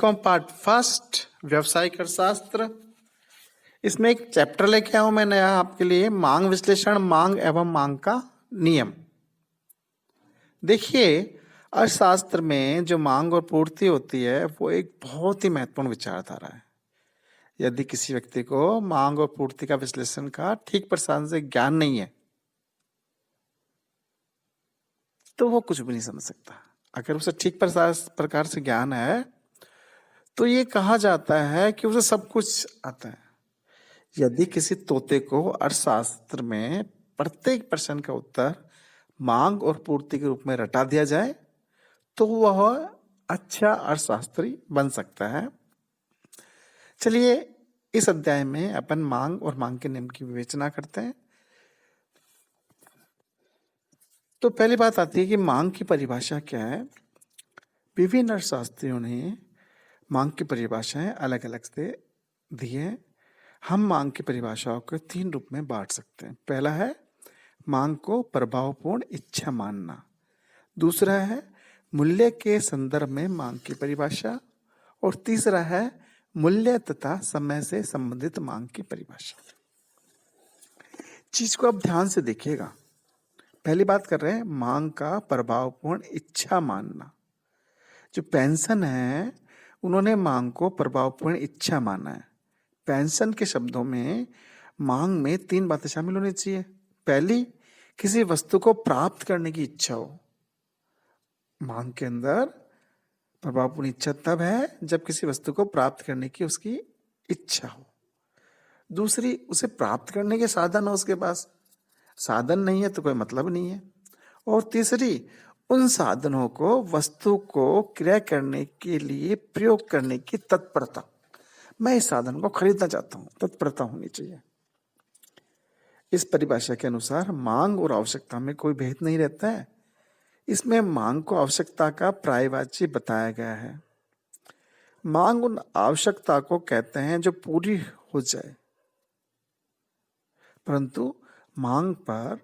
BCom part first व्यवसायिक अर्थशास्त्र। इसमें एक चैप्टर लेके आया हूं मैं नया आपके लिए, मांग विश्लेषण, मांग एवं मांग का नियम। देखिए, अर्थशास्त्र में जो मांग और पूर्ति होती है वो एक बहुत ही महत्वपूर्ण विचारधारा है। यदि किसी व्यक्ति को मांग और पूर्ति का विश्लेषण का ठीक प्रकार से ज्ञान नहीं है तो वो कुछ भी नहीं समझ सकता। अगर उसे ठीक प्रकार से ज्ञान है तो ये कहा जाता है कि उसे सब कुछ आता है। यदि किसी तोते को अर्थशास्त्र में प्रत्येक प्रश्न का उत्तर मांग और पूर्ति के रूप में रटा दिया जाए तो वह अच्छा अर्थशास्त्री बन सकता है। चलिए, इस अध्याय में अपन मांग और मांग के नियम की विवेचना करते हैं। तो पहली बात आती है कि मांग की परिभाषा क्या है। विभिन्न अर्थशास्त्रियों ने मांग की परिभाषाएं अलग अलग से दी है। हम मांग की परिभाषाओं को 3 रूप में बांट सकते हैं। पहला है मांग को प्रभावपूर्ण इच्छा मानना, दूसरा है मूल्य के संदर्भ में मांग की परिभाषा, और तीसरा है मूल्य तथा समय से संबंधित मांग की परिभाषा। चीज को अब ध्यान से देखिएगा। पहली बात कर रहे हैं मांग का प्रभावपूर्ण इच्छा मानना। जो पेंशन है उन्होंने मांग को प्रभावपूर्ण इच्छा माना है। पेंशन के शब्दों में मांग में 3 बातें शामिल होनी चाहिए। पहली, किसी वस्तु को प्राप्त करने की इच्छा हो। मांग के अंदर प्रभावपूर्ण इच्छा तब है जब किसी वस्तु को प्राप्त करने की उसकी इच्छा हो। दूसरी, उसे प्राप्त करने के साधन हो उसके पास। साधन नहीं है तो कोई मतलब नहीं है। और तीसरी, उन साधनों को वस्तु को क्रिया करने के लिए प्रयोग करने की तत्परता। मैं इस साधन को खरीदना चाहता हूं, तत्परता होनी चाहिए। इस परिभाषा के अनुसार मांग और आवश्यकता में कोई भेद नहीं रहता है। इसमें मांग को आवश्यकता का पर्यायवाची बताया गया है। मांग उन आवश्यकता को कहते हैं जो पूरी हो जाए, परंतु मांग पर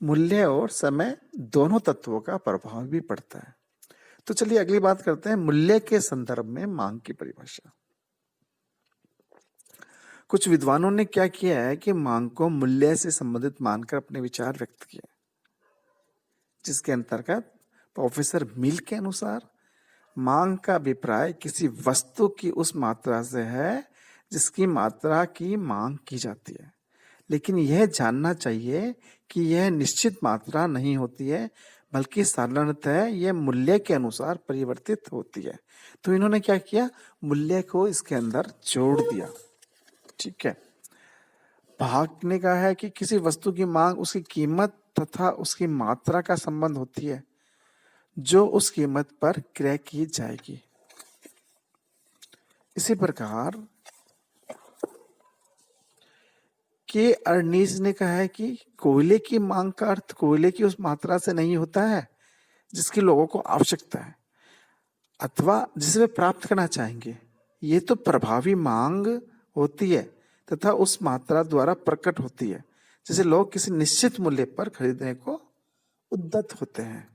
मूल्य और समय दोनों तत्वों का प्रभाव भी पड़ता है। तो चलिए अगली बात करते हैं मूल्य के संदर्भ में मांग की परिभाषा। कुछ विद्वानों ने क्या किया है कि मांग को मूल्य से संबंधित मानकर अपने विचार व्यक्त किए, जिसके अंतर्गत प्रोफेसर मिल के अनुसार मांग का अभिप्राय किसी वस्तु की उस मात्रा से है जिसकी मात्रा की मांग की जाती है, लेकिन यह जानना चाहिए कि यह निश्चित मात्रा नहीं होती है, बल्कि साधारणतः यह मूल्य के अनुसार परिवर्तित होती है। तो इन्होंने क्या किया, मूल्य को इसके अंदर जोड़ दिया। ठीक है। भाग ने कहा है कि किसी वस्तु की मांग उसकी कीमत तथा उसकी मात्रा का संबंध होती है जो उस कीमत पर क्रय की जाएगी। इसी प्रकार के अर्नीज ने कहा है कि कोयले की मांग का अर्थ कोयले की उस मात्रा से नहीं होता है जिसकी लोगों को आवश्यकता है अथवा जिसे वे प्राप्त करना चाहेंगे। ये तो प्रभावी मांग होती है तथा उस मात्रा द्वारा प्रकट होती है जैसे लोग किसी निश्चित मूल्य पर खरीदने को उद्यत होते हैं।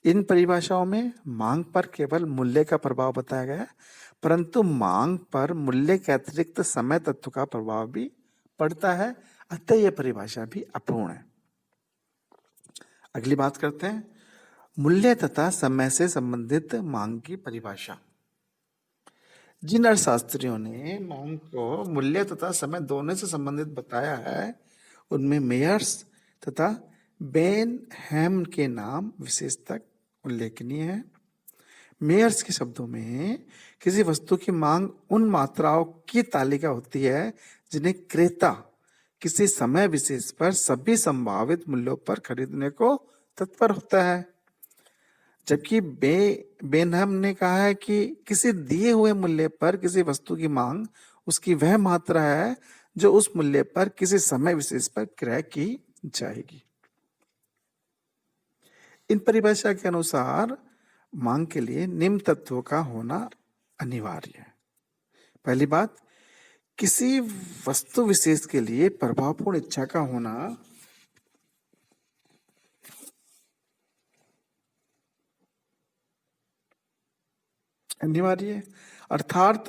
इन परिभाषाओं में मांग पर केवल मूल्य का प्रभाव बताया गया है, परंतु मांग पर मूल्य के अतिरिक्त समय तत्व का प्रभाव भी पड़ता है। अतः यह परिभाषा भी अपूर्ण है। अगली बात करते हैं मूल्य तथा समय से संबंधित मांग की परिभाषा। जिन अर्थशास्त्रियों ने मांग को मूल्य तथा समय दोनों से संबंधित बताया है उनमें मेयर्स तथा बेनहैम के नाम विशेषतः उल्लेखनीय है। मेयर्स के शब्दों में किसी वस्तु की मांग उन मात्राओं की तालिका होती है जिन्हें क्रेता किसी समय विशेष पर सभी संभावित मूल्यों पर खरीदने को तत्पर होता है, जबकि बेनहम ने कहा है कि किसी दिए हुए मूल्य पर किसी वस्तु की मांग उसकी वह मात्रा है जो उस मूल्य पर किसी समय विशेष पर क्रय की जाएगी। इन परिभाषा के अनुसार मांग के लिए निम्न तत्वों का होना अनिवार्य है। पहली बात, किसी वस्तु विशेष के लिए प्रभावपूर्ण इच्छा का होना। अनिवार्य है। अर्थात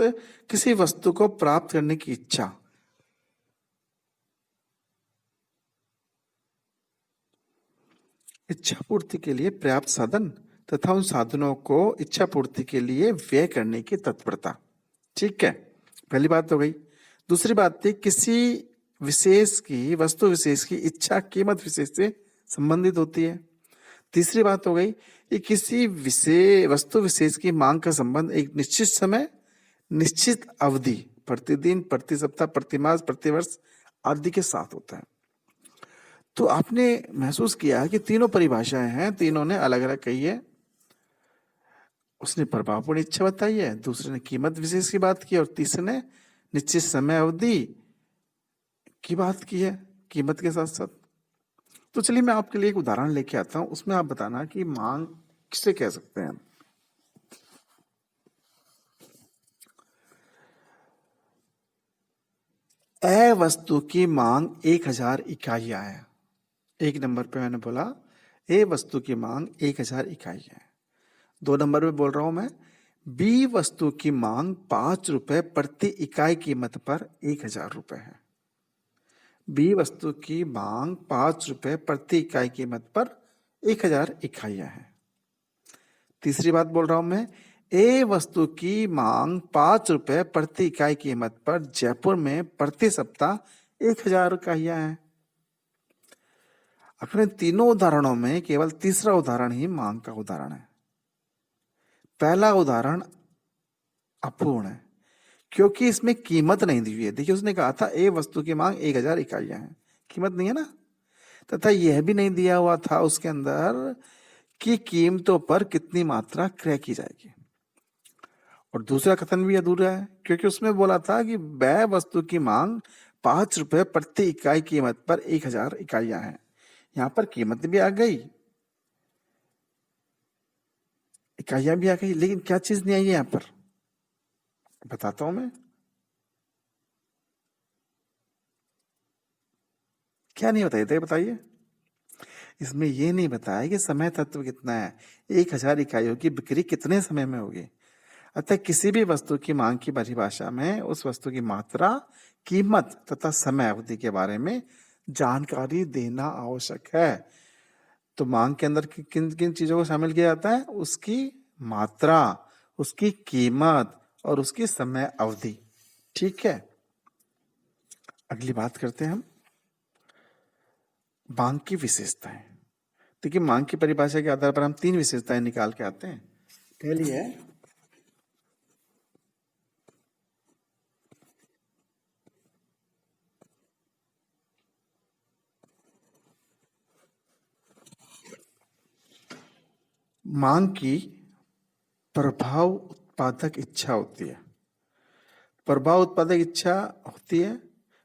किसी वस्तु को प्राप्त करने की इच्छा, इच्छा पूर्ति के लिए पर्याप्त साधन तथा उन साधनों को इच्छा पूर्ति के लिए व्यय करने की तत्परता। ठीक है, पहली बात हो गई। दूसरी बात थी किसी विशेष की, वस्तु विशेष की इच्छा कीमत विशेष से संबंधित होती है। तीसरी बात हो गई कि किसी विशेष वस्तु विशेष की मांग का संबंध एक निश्चित समय, निश्चित अवधि, प्रतिदिन, प्रति सप्ताह, प्रति मास, प्रति वर्ष आदि के साथ होता है। तो आपने महसूस किया कि तीनों परिभाषाएं हैं, तीनों ने अलग अलग कही है। उसने प्रभावपूर्ण इच्छा बताई है, दूसरे ने कीमत विशेष की बात की, और तीसरे ने निश्चित समय अवधि की बात की है कीमत के साथ साथ। तो चलिए मैं आपके लिए एक उदाहरण लेके आता हूं, उसमें आप बताना कि मांग किसे कह सकते हैं। ए वस्तु की मांग 1000 इकाइयां है। एक नंबर पे मैंने बोला ए वस्तु की मांग 1000 इकाई है। 2 नंबर पे बोल रहा हूं मैं बी वस्तु की मांग 5 रुपए प्रति इकाई कीमत पर 1000 रुपए है। बी वस्तु की मांग 5 रुपए प्रति इकाई कीमत पर 1000 इकाइयां हैं। तीसरी बात बोल रहा हूं मैं ए वस्तु की मांग 5 रुपए प्रति इकाई कीमत पर जयपुर में प्रति सप्ताह 1000 इकाइयां हैं। अपने तीनों उदाहरणों में केवल तीसरा उदाहरण ही मांग का उदाहरण है। पहला उदाहरण अपूर्ण है क्योंकि इसमें कीमत नहीं दी हुई है। देखिए उसने कहा था ए वस्तु की मांग 1000 इकाइयां हैं, कीमत नहीं है ना, तथा यह भी नहीं दिया हुआ था उसके अंदर कि कीमतों पर कितनी मात्रा क्रय की जाएगी। और दूसरा कथन भी अधूरा है क्योंकि उसमें बोला था कि वह वस्तु की मांग 5 रुपए प्रति इकाई कीमत पर 1000 इकाइयां हैं। यहां पर कीमत भी आ गई, इकाइयां भी आ गई, लेकिन क्या चीज नहीं आई है यहां पर, बताता हूं मैं। क्या नहीं बताइए थे, बताइए। इसमें यह नहीं बताया कि समय तत्व कितना है, 1000 इकाइयों की बिक्री कितने समय में होगी। अतः किसी भी वस्तु की मांग की परिभाषा में उस वस्तु की मात्रा, कीमत तथा समय अवधि के बारे में जानकारी देना आवश्यक है। तो मांग के अंदर किन किन चीजों को शामिल किया जाता है, उसकी मात्रा, उसकी कीमत और उसकी समय अवधि। ठीक है, अगली बात करते हैं हम मांग की विशेषताएं। देखिए मांग की परिभाषा के आधार पर हम 3 विशेषताएं निकाल के आते हैं। पहली है मांग की प्रभाव उत्पादक इच्छा होती है। प्रभाव उत्पादक इच्छा होती है,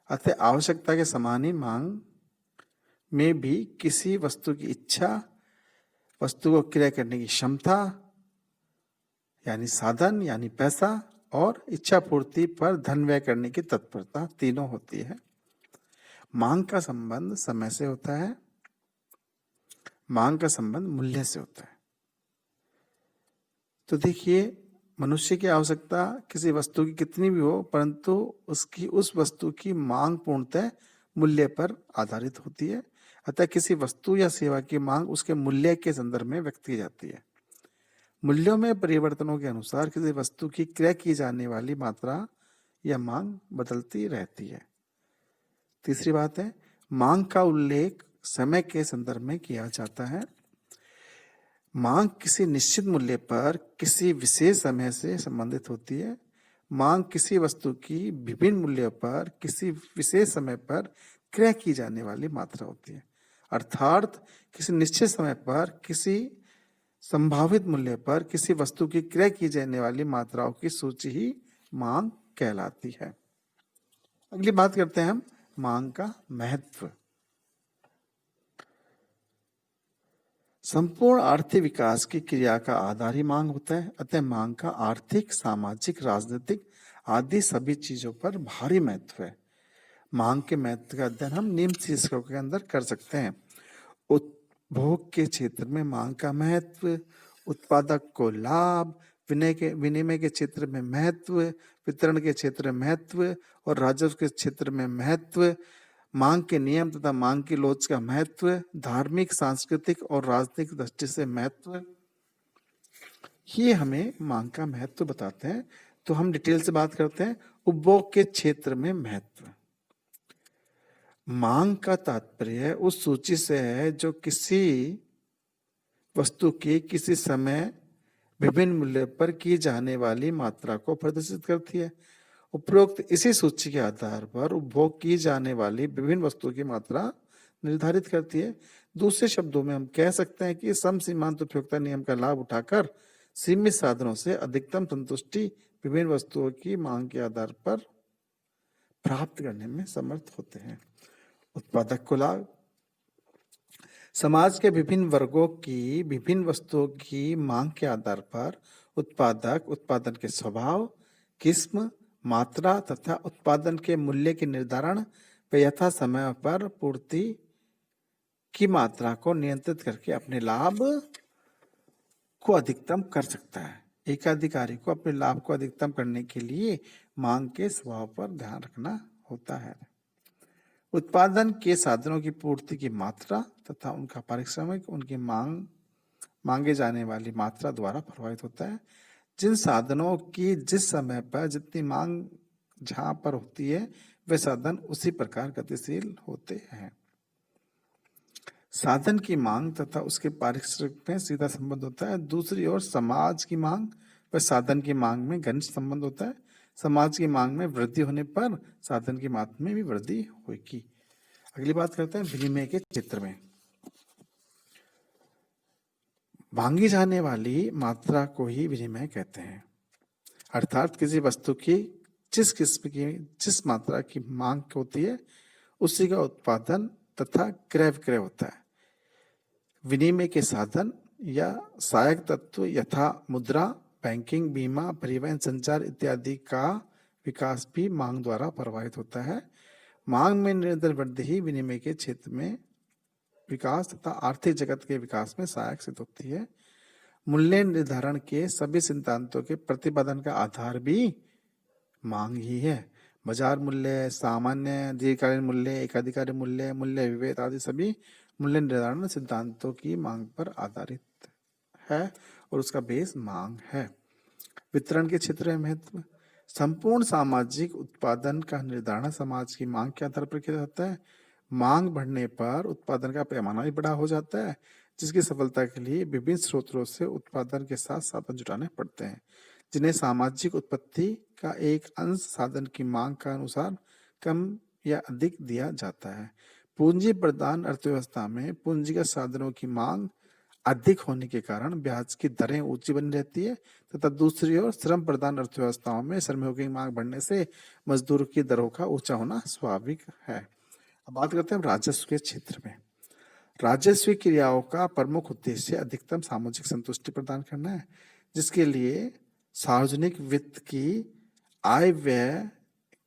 अतः आवश्यकता के समान ही मांग में भी किसी वस्तु की इच्छा, वस्तु को क्रय करने की क्षमता यानी साधन यानी पैसा, और इच्छा पूर्ति पर धन व्यय करने की तत्परता, तीनों होती है। मांग का संबंध समय से होता है, मांग का संबंध मूल्य से होता है। तो देखिए मनुष्य की आवश्यकता किसी वस्तु की कितनी भी हो, परंतु उसकी उस वस्तु की मांग पूर्णतः मूल्य पर आधारित होती है। अतः किसी वस्तु या सेवा की मांग उसके मूल्य के संदर्भ में व्यक्त की जाती है। मूल्यों में परिवर्तनों के अनुसार किसी वस्तु की क्रय की जाने वाली मात्रा या मांग बदलती रहती है। तीसरी बात है मांग का उल्लेख समय के संदर्भ में किया जाता है। मांग किसी निश्चित मूल्य पर किसी विशेष समय से संबंधित होती है। मांग किसी वस्तु की विभिन्न मूल्यों पर किसी विशेष समय पर क्रय की जाने वाली मात्रा होती है। अर्थात किसी निश्चित समय पर किसी संभावित मूल्य पर किसी वस्तु की क्रय की जाने वाली मात्राओं की सूची ही मांग कहलाती है। अगली बात करते हैं हम मांग का महत्व। संपूर्ण आर्थिक विकास की क्रिया का आधार ही मांग होता है। अतः मांग का आर्थिक, सामाजिक, राजनीतिक आदि सभी चीजों पर भारी महत्व है। मांग के महत्व का अध्ययन हम निम्न शीर्षकों के अंदर कर सकते हैं। उपभोग के क्षेत्र में मांग का महत्व, उत्पादक को लाभ, विनिमय के क्षेत्र में महत्व, वितरण के क्षेत्र में महत्व और राजस्व के क्षेत्र में महत्व, मांग के नियम तथा मांग की लोच का महत्व, धार्मिक, सांस्कृतिक और राजनीतिक दृष्टि से महत्व, ये हमें मांग का महत्व बताते हैं। तो हम डिटेल से बात करते हैं। उपभोग के क्षेत्र में महत्व। मांग का तात्पर्य उस सूची से है जो किसी वस्तु की किसी समय विभिन्न मूल्य पर की जाने वाली मात्रा को प्रदर्शित करती है। उपरोक्त इसी सूची के आधार पर उपभोग की जाने वाली विभिन्न वस्तुओं की मात्रा निर्धारित करती है। दूसरे शब्दों में हम कह सकते हैं कि सम सीमांत उपयोगिता नियम का लाभ उठाकर सीमित साधनों से अधिकतम संतुष्टि विभिन्न वस्तुओं की मांग के आधार पर प्राप्त करने में समर्थ होते हैं। उत्पादक को लाभ। समाज के विभिन्न वर्गों की विभिन्न वस्तुओं की मांग के आधार पर उत्पादक उत्पादन के स्वभाव, किस्म, मात्रा तथा उत्पादन के मूल्य के निर्धारण व यथा समय पर पूर्ति की मात्रा को नियंत्रित करके अपने लाभ को अधिकतम कर सकता है। एकाधिकारी को अपने लाभ को अधिकतम करने के लिए मांग के स्वभाव पर ध्यान रखना होता है। उत्पादन के साधनों की पूर्ति की मात्रा तथा उनका पारिश्रमिक उनकी मांगे जाने वाली मात्रा द्वारा प्रभावित होता है। जिन साधनों की जिस समय पर जितनी मांग जहां पर होती है वे साधन उसी प्रकार गतिशील होते हैं। साधन की मांग तथा उसके पारिश्रमिक में सीधा संबंध होता है। दूसरी ओर समाज की मांग व साधन की मांग में घनिष्ठ संबंध होता है। समाज की मांग में वृद्धि होने पर साधन की मात्रा में भी वृद्धि होगी। अगली बात करते हैं विनिमय के क्षेत्र में। मांगी जाने वाली मात्रा को ही विनिमय कहते हैं, अर्थात किसी वस्तु की जिस किस्म की जिस मात्रा की मांग होती है उसी का उत्पादन तथा क्रय विक्रय होता है। विनिमय के साधन या सहायक तत्व यथा मुद्रा, बैंकिंग, बीमा, परिवहन, संचार इत्यादि का विकास भी मांग द्वारा प्रभावित होता है। मांग में निरंतर वृद्धि ही विनिमय के क्षेत्र में विकास तथा आर्थिक जगत के विकास में सहायक सिद्ध होती है। मूल्य निर्धारण के सभी सिद्धांतों के प्रतिपादन का आधार भी मांग ही है। बाजार मूल्य, सामान्य, दीर्घकालीन मूल्य, एकाधिकारी मूल्य, मूल्य विभेद आदि सभी मूल्य निर्धारण सिद्धांतों की मांग पर आधारित है और उसका बेस मांग है। वितरण के क्षेत्र में महत्व। संपूर्ण सामाजिक उत्पादन का निर्धारण समाज की मांग के आधार पर किया जाता है। मांग बढ़ने पर उत्पादन का पैमाना भी बड़ा हो जाता है, जिसकी सफलता के लिए विभिन्न स्रोतों से उत्पादन के साथ साधन जुटाने पड़ते हैं, जिन्हें सामाजिक उत्पत्ति का एक अंश साधन की मांग का अनुसार कम या अधिक दिया जाता है। पूंजी प्रधान अर्थव्यवस्था में पूंजीगत साधनों की मांग अधिक होने के कारण ब्याज की दरें ऊंची बनी रहती है तथा दूसरी ओर श्रम प्रधान अर्थव्यवस्थाओं में श्रमिकों की मांग बढ़ने से मजदूर की दरों का ऊंचा होना स्वाभाविक है। अब बात करते हैं राजस्व के क्षेत्र में। राजस्व क्रियाओं का प्रमुख उद्देश्य अधिकतम सामाजिक संतुष्टि प्रदान करना है, जिसके लिए सार्वजनिक वित्त की आय व्यय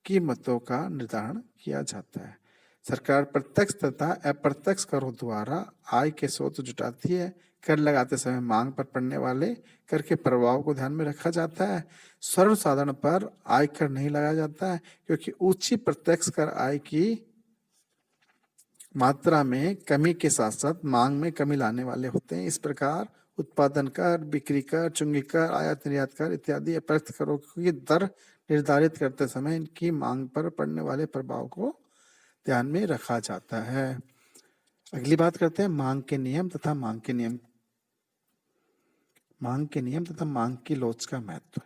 कीमतों का निर्धारण किया जाता है। सरकार प्रत्यक्ष तथा अप्रत्यक्ष करों द्वारा आय के स्रोत जुटाती है। कर लगाते समय मांग पर पड़ने वाले कर के प्रभाव को ध्यान में रखा जाता है। सर्वसाधारण पर आय कर नहीं लगाया जाता है, क्योंकि ऊंची प्रत्यक्ष कर आय की मात्रा में कमी के साथ साथ मांग में कमी लाने वाले होते हैं। इस प्रकार उत्पादन कर, बिक्री कर, चुंगी कर, आयात निर्यात कर इत्यादि अप्रत्यक्ष करों की दर निर्धारित करते समय इनकी मांग पर पड़ने वाले प्रभाव को ध्यान में रखा जाता है। अगली बात करते हैं मांग के नियम तथा मांग के नियम तथा मांग की लोच का महत्व।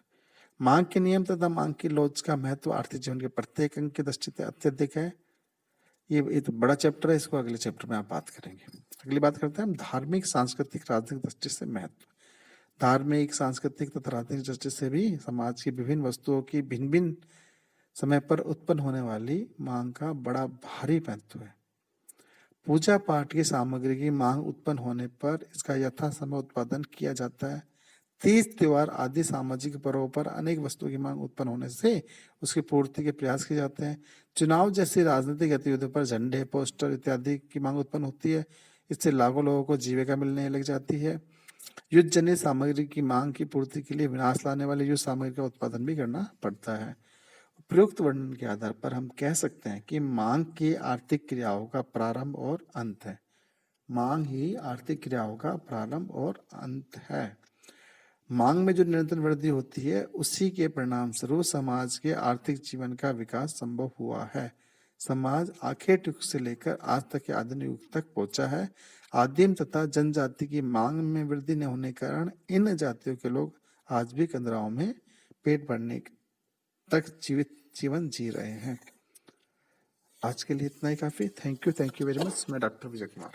मांग के नियम तथा मांग की लोच का महत्व आर्थिक जीवन के प्रत्येक अंग की दृष्टि से अत्यधिक है। ये तो बड़ा चैप्टर है, इसको अगले चैप्टर में आप बात करेंगे। अगली बात करते हैं हम धार्मिक, सांस्कृतिक, राजनीतिक दृष्टि से महत्व। धार्मिक, सांस्कृतिक तथा राजनीतिक दृष्टि से भी समाज की विभिन्न वस्तुओं की भिन्न भिन्न समय पर उत्पन्न होने वाली मांग का बड़ा भारी महत्व है। पूजा पाठ की सामग्री की मांग उत्पन्न होने पर इसका यथा समय उत्पादन किया जाता है। तीज, त्योहार आदि सामाजिक पर्वों पर अनेक वस्तुओं की मांग उत्पन्न होने से उसकी पूर्ति के प्रयास किए जाते हैं। चुनाव जैसी राजनीतिक गतिविधियों पर झंडे, पोस्टर इत्यादि की मांग उत्पन्न होती है। इससे लाखों लोगों को जीविका मिलने लग जाती है। युद्ध जनित सामग्री की मांग की पूर्ति के लिए विनाश लाने वाले युद्ध सामग्री का उत्पादन भी करना पड़ता है। उपरोक्त वर्णन के आधार पर हम कह सकते हैं कि मांग की आर्थिक क्रियाओं का प्रारंभ और अंत है। मांग ही आर्थिक क्रियाओं का प्रारंभ और अंत है। मांग में जो निरंतर वृद्धि होती है उसी के परिणाम स्वरूप समाज के आर्थिक जीवन का विकास संभव हुआ है। समाज आखेट युग से लेकर आज तक के आधुनिक युग तक पहुंचा है। आदिम तथा जनजाति की मांग में वृद्धि न होने के कारण इन जातियों के लोग आज भी कंदराओं में पेट भरने तक जीवित जीवन जी रहे हैं। आज के लिए इतना ही काफी। Thank you very much. मैं डॉक्टर विजय कुमार।